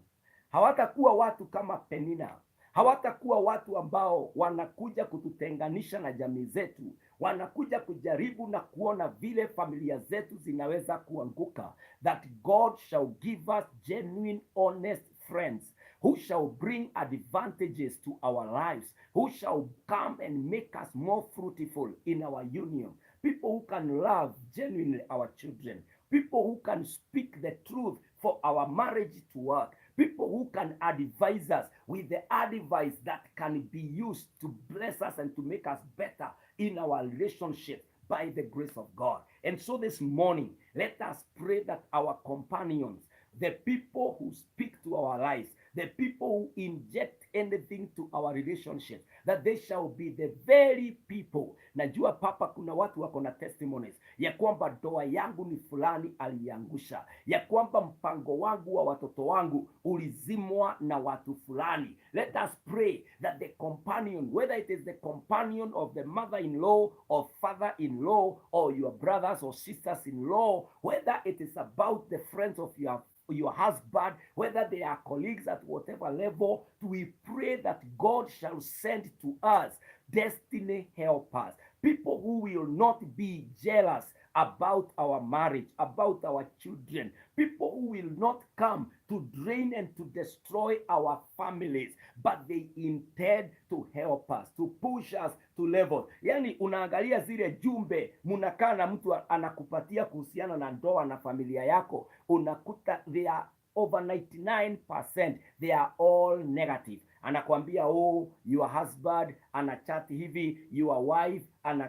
Hawatakuwa watu kama Penina. Hawatakuwa watu ambao wanakuja kututenganisha na jamii zetu. Wanakuja kujaribu na kuona vile familia zetu zinaweza kuanguka. That God shall give us genuine, honest friends who shall bring advantages to our lives, who shall come and make us more fruitful in our union. People who can love genuinely our children. People who can speak the truth for our marriage to work. People who can advise us with the advice that can be used to bless us and to make us better in our relationship by the grace of God. And so this morning, let us pray that our companions, the people who speak to our lives, the people who inject anything to our relationship, that they shall be the very people. Najua papa, kuna watu wako na testimonies ya kwamba ndoa yangu ni fulani aliangusha, ya kwamba mpango wangu wa watoto wangu ulizimwa na watu fulani. Let us pray that the companion, whether it is the companion of the mother-in-law or father-in-law or your brothers or sisters-in-law, whether it is about the friends of your husband, whether they are colleagues at whatever level, we pray that God shall send to us destiny helpers, people who will not be jealous about our marriage, about our children, people who will not come to drain and to destroy our families, but they intend to help us, to push us to level. Yani unaangalia zile jumbe munakaa na mtu anakupatia kuhusiana na ndoa na familia yako, unakuta they are over 99% they are all negative. Anakuambia oh, your husband anachati hivi, your wife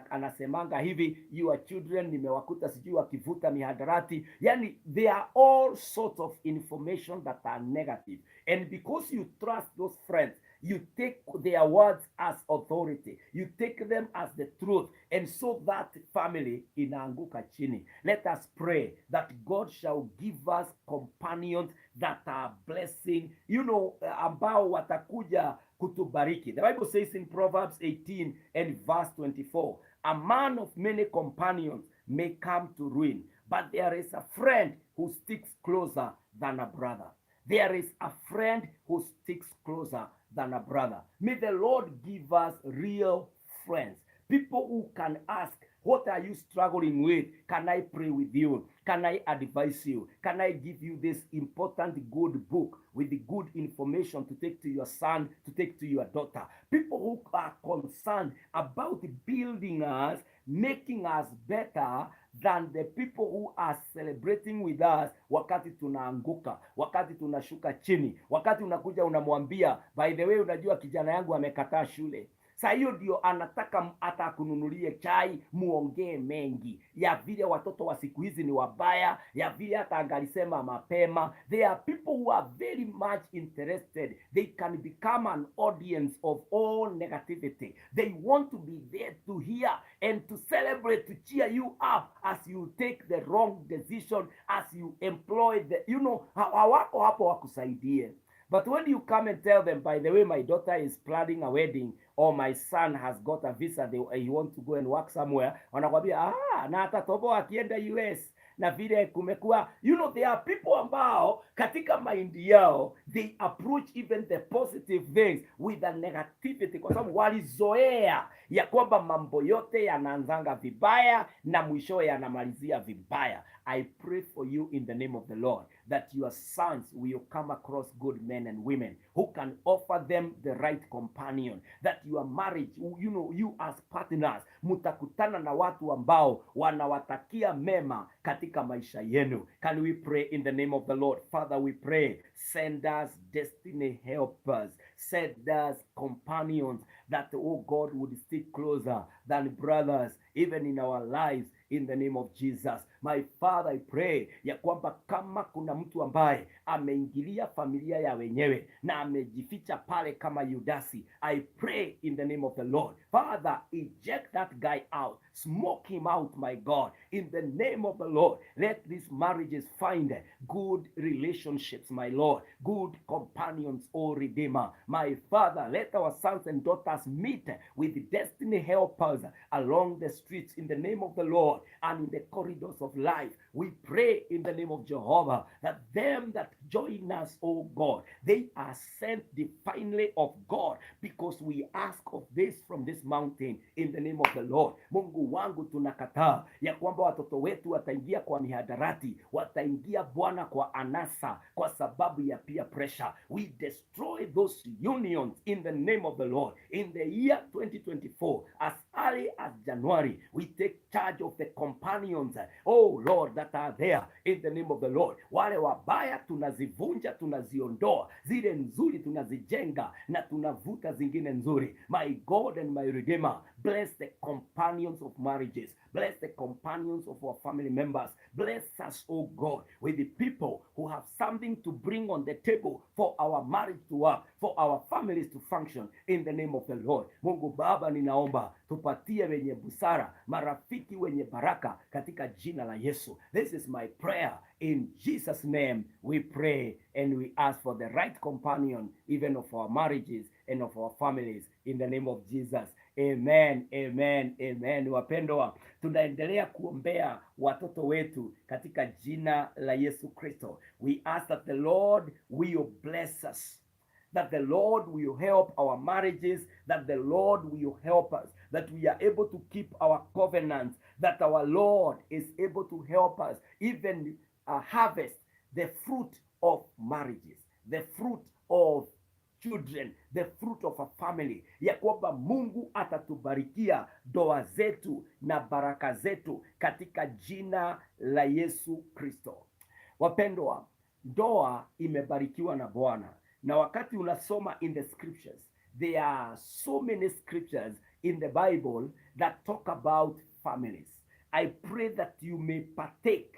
anasemanga hivi, your children nimewakuta sijui wakivuta mihadarati. Yani they are all sorts of information that are negative, and because you trust those friends, you take their words as authority, you take them as the truth, and so that family inaanguka chini. Let us pray that God shall give us companions that are blessing, ambao watakuja kutubariki. The Bible says in Proverbs 18 and verse 24, a man of many companions may come to ruin, but there is a friend who sticks closer than a brother. There is a friend who sticks closer than a brother. May the Lord give us real friends, people who can ask What are you struggling with? Can I pray with you? Can I advise you? Can I give you this important good book with the good information to take to your son, to take to your daughter? People who are concerned about building us, making us better than the people who are celebrating with us wakati tunaanguka, wakati tunashuka chini, wakati unakuja unamwambia, by the way, unajua kijana yangu amekataa shule. Saa hiyo ndio anataka hata akununulie chai, muongee mengi ya vile watoto wa siku hizi ni wabaya, ya vile hata angalisema mapema. There are people who are very much interested. They can become an audience of all negativity. They want to be there to hear and to celebrate, to cheer you up as you take the wrong decision, as you employ the, hawako hapo wakusaidie. But when you come and tell them, by the way, my daughter is planning a wedding, or my son has got a visa, he want to go and work somewhere, wanakwambia na atatoboa akienda US. Na vile kumekuwa, there are people ambao katika mind yao they approach even the positive things with a negativity, kwa sababu walizoea ya kwamba mambo yote yanaanzanga vibaya na mwishowe yanamalizia vibaya. I pray for you in the name of the Lord that your sons will come across good men and women who can offer them the right companion, that your marriage, you as partners, mutakutana na watu ambao wanawatakia mema katika maisha yenu. Can we pray in the name of the Lord? Father, we pray, send us destiny helpers, send us companions that, oh God, would stick closer than brothers, even in our lives, in the name of Jesus. My Father, I pray ya kwamba kama kuna mtu ambaye ameingilia familia ya wenyewe na amejificha pale kama Yudasi, I pray in the name of the Lord, Father, eject that guy out, smoke him out, my God, in the name of the Lord. Let these marriages find good relationships, my Lord, good companions, O Redeemer. My Father, let our sons and daughters meet with destiny helpers along the streets in the name of the Lord and in the corridors of life. We pray in the name of Jehovah that them that join us, O God, they are sent divinely of God, because we ask of this from this mountain in the name of the Lord. Mungu wangu, tunakataa ya kwamba watoto wetu wataingia kwa mihadarati, wataingia Bwana kwa anasa kwa sababu ya peer pressure. We destroy those unions in the name of the Lord. In the year 2024, as early as January, we take charge of the companions, oh Lord, that are there in the name of the Lord. Wale wabaya tunazivunja, tunaziondoa, zile nzuri tunazijenga na tunavuta zingine nzuri. My God and my Redeemer, bless the companions of marriages, bless the companions of our family members, bless us, oh God, with the people who have something to bring on the table for our marriage to work, for our families to function in the name of the Lord. Mungu Baba, ninaomba tupatie wenye busara, marafiki wenye baraka katika jina la Yesu. This is my prayer. In Jesus' name we pray and we ask for the right companion even of our marriages and of our families in the name of Jesus. Amen, amen, amen. Wapendwa, tunaendelea kuombea watoto wetu katika jina la Yesu Kristo. We ask that the Lord will bless us, that the Lord will help our marriages, that the Lord will help us, that we are able to keep our covenants, that our Lord is able to help us even harvest the fruit of marriages, the fruit of children, the fruit of a family, ya kwamba Mungu atatubarikia ndoa zetu na baraka zetu katika jina la Yesu Kristo. Wapendwa, ndoa imebarikiwa na Bwana, na wakati unasoma in the scriptures, there are so many scriptures in the Bible that talk about families. I pray that you may partake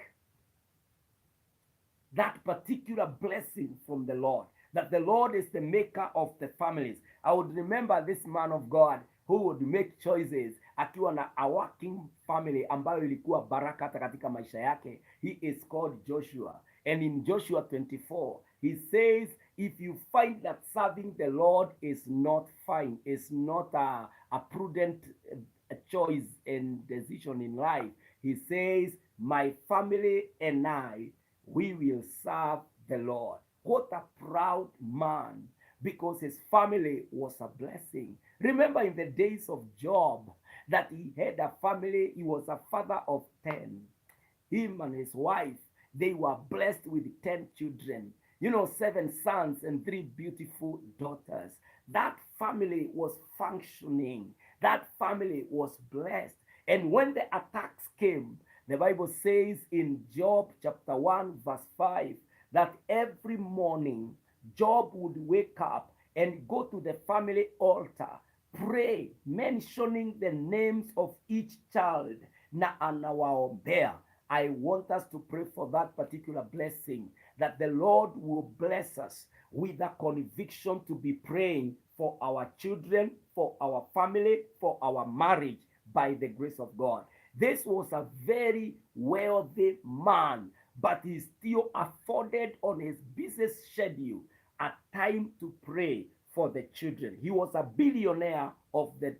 that particular blessing from the Lord, that the Lord is the maker of the families. I would remember this man of God who would make choices akiwa na a working family ambayo ilikuwa baraka hata katika maisha yake. He is called Joshua, and in Joshua 24 he says, if you find that serving the Lord is not fine, is not a prudent choice and decision in life, he says, my family and I, we will serve the Lord. What a proud man, because his family was a blessing. Remember in the days of Job, that he had a family. He was a father of 10. Him and his wife, they were blessed with 10 children. 7 sons and 3 beautiful daughters. That family was functioning. That family was blessed. And when the attacks came, the Bible says in Job chapter 1 verse 5 that every morning Job would wake up and go to the family altar, pray, mentioning the names of each child na anawaombea. I want us to pray for that particular blessing, that the Lord will bless us with a conviction to be praying for our children, for our family, for our marriage, by the grace of God. This was a very wealthy man, but he still afforded on his business schedule a time to pray for the children. He was a billionaire of the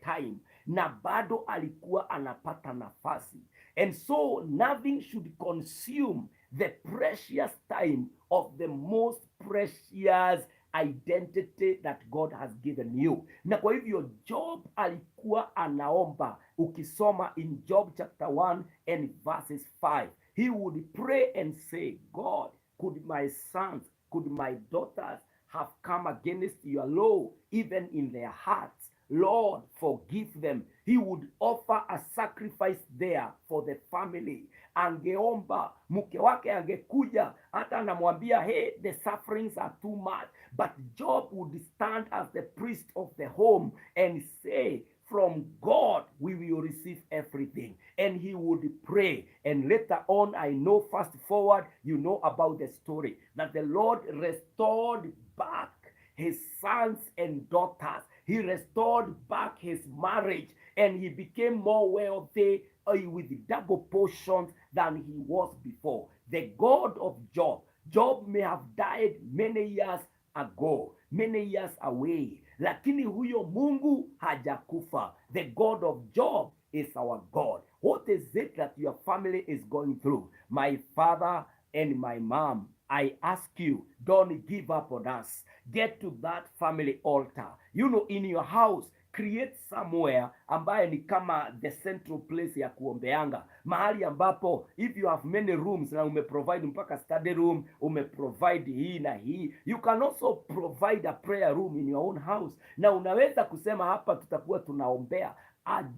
time, na bado alikuwa anapata nafasi. And so nothing should consume the precious time of the most precious identity that God has given you. Na kwa hivyo Job alikuwa anaomba. Ukisoma in Job chapter 1 and verses 5, he would pray and say, God, could my sons, could my daughters have come against your law, even in their hearts? Lord, forgive them. He would offer a sacrifice there for the family. Angeomba, mke wake angekuja, hata anamwambia, hey, the sufferings are too much. But Job would stand as the priest of the home and say, from God we will receive everything. And he would pray. And later on, I know, fast forward, you know about the story, that the Lord restored back his sons and daughters. He restored back his marriage, and he became more wealthy with double portions than he was before. The God of Job. Job may have died many years ago, many years away, lakini huyo Mungu hajakufa. The God of Job is our God. What is it that your family is going through? My father and my mom, I ask you, don't give up on us. Get to that family altar. In your house, create somewhere ambaye ni kama the central place ya kuombeanga, mahali ambapo if you have many rooms na umeprovide mpaka study room, umeprovide hii na hii, you can also provide a prayer room in your own house, na unaweza kusema hapa tutakuwa tunaombea.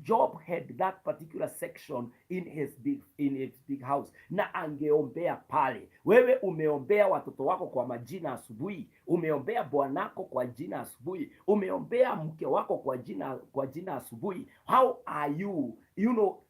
Job had that particular section in his big house, na angeombea pale. Wewe umeombea watoto wako kwa majina asubuhi, umeombea bwanako kwa jina asubuhi, umeombea mke wako kwa jina asubuhi. How are you,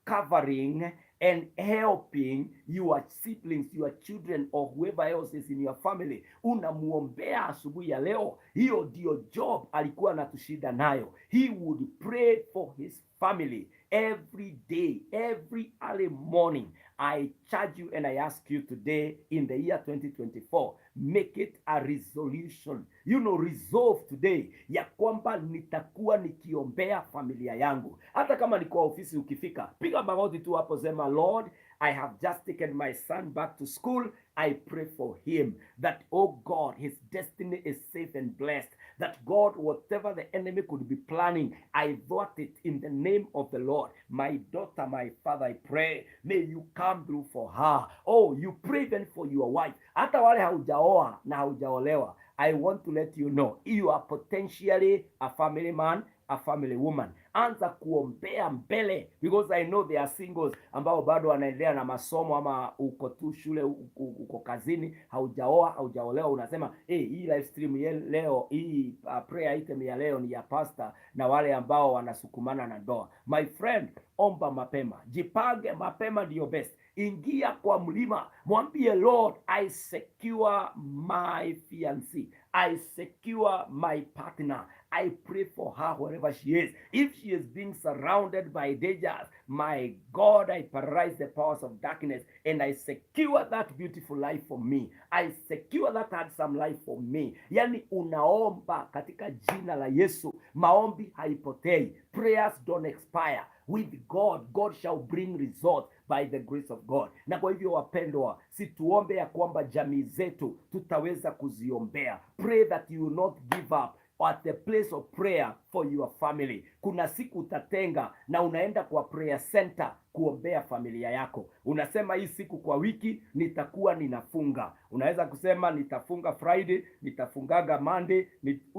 covering and helping your siblings, your children, or whoever else is in your family? Unamuombea asubuhi ya leo. Hiyo ndio Job alikuwa anatushida nayo. He would pray for his family every day, every early morning. I charge you and I ask you today, in the year 2024, make it a resolution. Resolve today ya kwamba nitakuwa nikiombea familia yangu. Hata kama ni kwa ofisi ukifika, piga magoti tu hapo, sema, Lord, I have just taken my son back to school. I pray for him that, oh God, his destiny is safe and blessed. That God, whatever the enemy could be planning, I thwart it in the name of the Lord. My daughter, my father, I pray, may you come through for her. Oh, you pray then for your wife. Hata wale haujaoa na haujaolewa, I want to let you know, you are potentially a family man, a family woman. Anza kuombea mbele, because I know there are singles ambao bado wanaendelea na masomo, ama uko tu shule, uko kazini, haujaoa, haujaolewa, unasema hii live stream ya leo, hii prayer item ya leo ni ya pastor na wale ambao wanasukumana na ndoa. My friend, omba mapema, jipange mapema, ndio best. Ingia kwa mlima, mwambie Lord, I secure my fiancé, I secure my partner. I pray for her wherever she is. If she is being surrounded by dangers, my God, I paralyze the powers of darkness and I secure that beautiful life for me. I secure that handsome life for me. Yani unaomba katika jina la Yesu. Maombi haipotei. Prayers don't expire. With God, God shall bring results by the grace of God. Na kwa hivyo wapendwa, situombe ya kwamba jamii zetu tutaweza kuziombea. Pray that you will not give up at the place of prayer for for your family. Kuna siku utatenga na unaenda kwa prayer center kuombea familia yako. Unasema hii siku kwa wiki nitakuwa ninafunga. Unaweza kusema nitafunga Friday, nitafungaga Monday.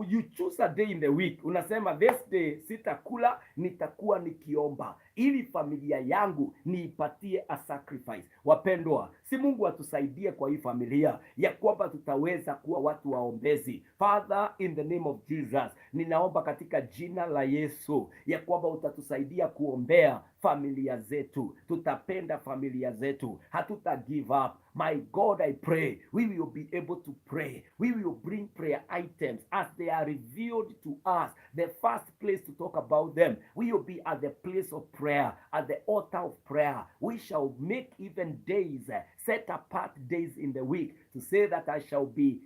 You choose a day in the week. Unasema this day sitakula, nitakuwa nikiomba ili familia yangu niipatie a sacrifice. Wapendwa, si Mungu atusaidie kwa hii familia ya kwamba tutaweza kuwa watu waombezi. Father, in the name of Jesus, ninaomba katika jina la Yesu ya kwamba utatusaidia kuombea familia zetu. Tutapenda familia zetu, hatuta give up. My God, I pray we will be able to pray. We will bring prayer items as they are revealed to us. The first place to talk about them, we will be at the place of prayer, at the altar of prayer. We shall make even days, set apart days in the week to say that I shall be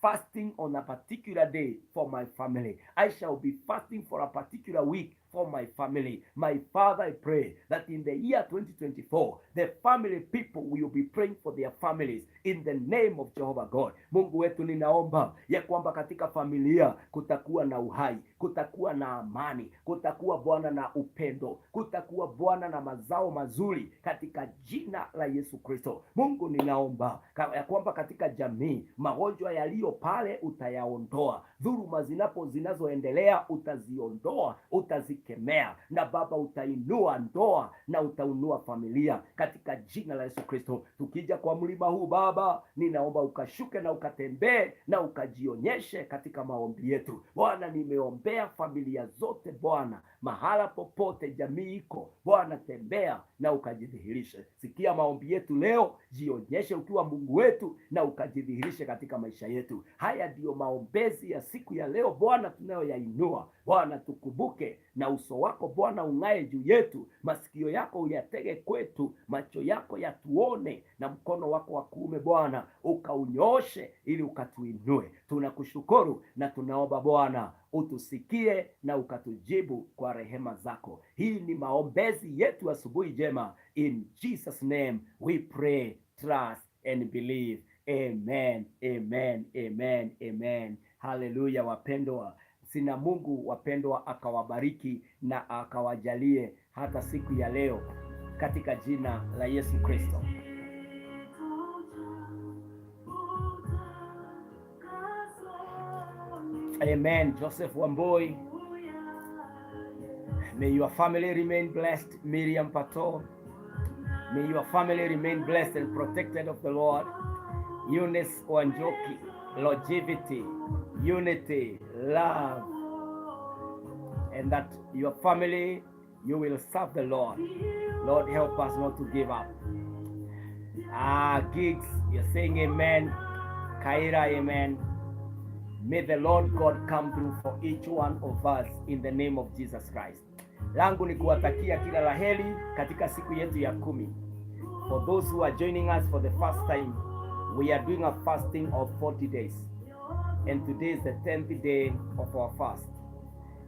fasting on a particular day for my family. I shall be fasting for a particular week for my family. My Father, I pray that in the year 2024, the family people will be praying for their families in the name of Jehovah God. Mungu wetu, ninaomba ya kwamba katika familia kutakuwa na uhai, kutakuwa na amani, kutakuwa Bwana na upendo, kutakuwa Bwana na mazao mazuri katika jina la Yesu Kristo. Mungu, ninaomba ya kwamba katika jamii magonjwa yaliyo pale utayaondoa, dhuluma zinazoendelea utaziondoa, utazikemea, na Baba utainua ndoa na utainua familia katika jina la Yesu Kristo. Tukija kwa mlima huu Baba, ninaomba ukashuke na ukatembee na ukajionyeshe katika maombi yetu. Bwana, nimeombea familia zote Bwana, mahala popote jamii iko Bwana, tembea na ukajidhihirishe. Sikia maombi yetu leo, jionyeshe ukiwa Mungu wetu na ukajidhihirishe katika maisha yetu. Haya ndiyo maombezi ya siku ya leo Bwana tunayoyainua. Bwana, tukumbuke na uso wako Bwana ung'ae juu yetu, masikio yako uyatege kwetu, macho yako yatuone, na mkono wako wa kuume Bwana ukaunyoshe ili ukatuinue. Tunakushukuru na tunaomba Bwana utusikie na ukatujibu kwa rehema zako. Hii ni maombezi yetu asubuhi jema. In Jesus name we pray, trust and believe. Amen, amen, amen, amen. Haleluya wapendwa. Sina Mungu wapendwa akawabariki na akawajalie hata siku ya leo katika jina la Yesu Kristo. Amen. Joseph Wamboi, may your family remain blessed. Miriam Pato, may your family remain blessed and protected of the Lord. Eunice Wanjoki, longevity, unity, love, and that your family, you will serve the Lord. Lord, help us not to give up. Gigs, you're saying amen. Kaira, amen. May the Lord God come through for each one of us in the name of Jesus Christ. Langu ni kuwatakia kila laheri katika siku yetu ya 10. For those who are joining us for the first time, we are doing a fasting of 40 days. And today is the 10th day of our fast.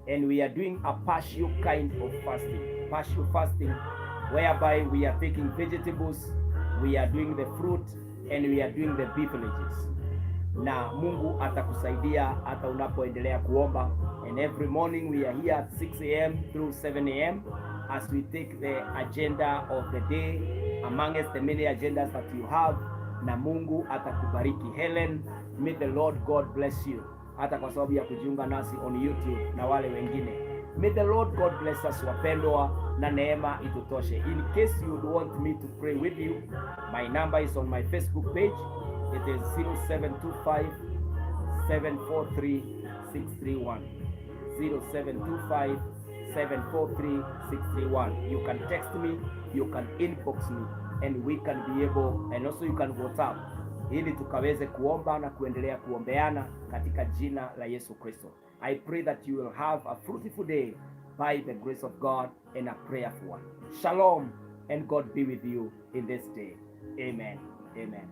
And we are doing a partial kind of fasting. Partial fasting, whereby we are taking vegetables, we are doing the fruit, and we are doing the beverages. Na Mungu atakusaidia hata unapoendelea kuomba. And every morning we are here at 6 a.m. through 7 a.m. as we take the agenda of the day amongst the many agendas that you have. Na Mungu atakubariki. Helen, may the Lord God bless you. Hata kwa sababu ya kujiunga nasi on YouTube na wale wengine. May the Lord God bless us wapendwa, na neema itutoshe. In case you would want me to pray with you, my number is on my Facebook page. It is 0725 743 631. 0725 743 631. You can text me, you can inbox me, and we can be able, and also you can WhatsApp, ili tukaweze kuomba na kuendelea kuombeana katika jina la Yesu Kristo. I pray that you will have a fruitful day by the grace of God and a prayerful one. Shalom, and God be with you in this day. Amen. Amen.